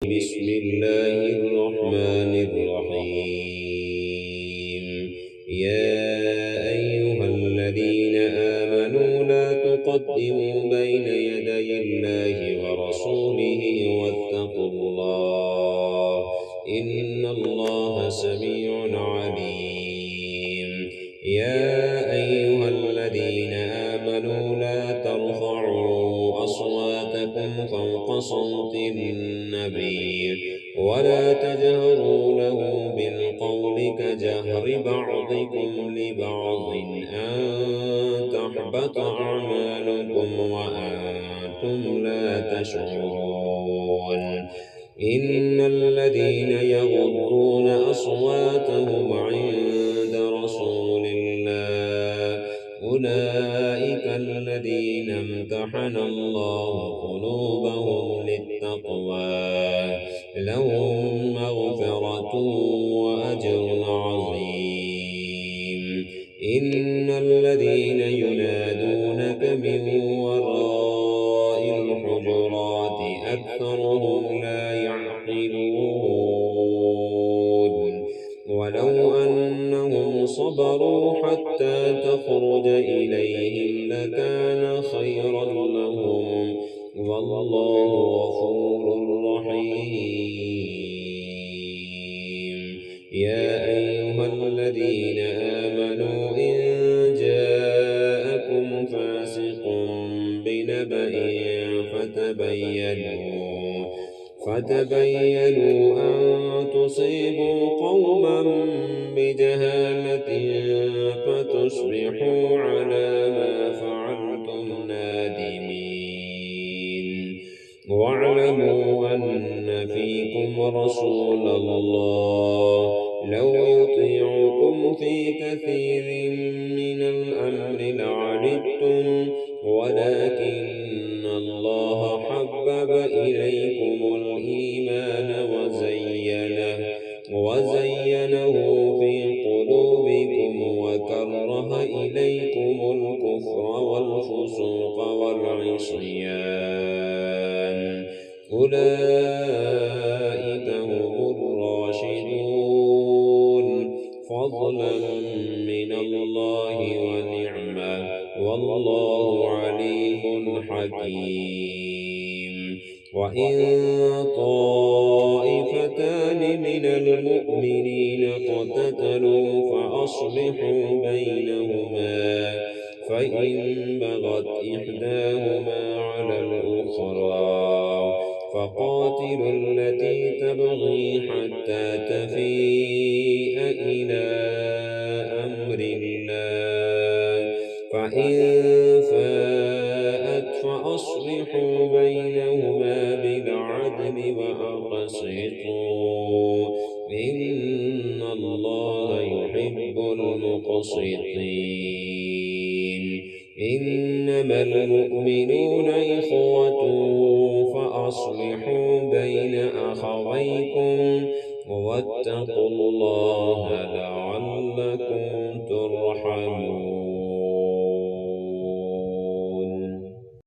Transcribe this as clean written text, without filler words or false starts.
بسم الله الرحمن الرحيم. يا أيها الذين آمنوا لا تقدموا بين يدي الله ورسوله واتقوا الله إن الله سميع عليم. يا أيها الذين آمنوا لا ترفعوا أصواتكم فوق صوت النبي ولا تجهروا له بالقول كجهر بعضكم لبعض أن تحبط أعمالكم وأنتم لا تشعرون. إن الذين يغضون أصواتهم عند رسول الله أولئك الذين امتحن الله قلوبهم للتقوى لهم مغفرة وأجر عظيم. إن الذين ينادونك من وراء الحجرات أكثرهم لا يعقلون. ولو أنهم صبروا حتى تخرج إليهم لكان خيرا لهم والله غفور رحيم. يا أيها الذين آمنوا إن جاءكم فاسق بنبأ فتبينوا أن تصيبوا قوما بجهالة فتصبحوا على ما فعلتم نادمين. واعلموا أن فيكم رسول الله لو يطيعكم في كثير من الأمر لعنتم ولكن الله حبب إليكم الإيمان وزينه في قلوبكم وكره إليكم الكفر والفسوق والعصيان أولئك هم الراشدون فضلا من الله ونعمة والله عليم حكيم. وإن طائفتان من المؤمنين اقتتلوا فأصلحوا بينهما فإن بغت إحداهما على الأخرى فقاتلوا التي تبغي حتى تفيء إلى أمر الله فإن فاءت فأصلحوا بينهما بالعدل وأقسطوا إن الله يحب المقسطين. إنما المؤمنون إخوة فأصلحوا بين أخويكم واتقوا الله لعلكم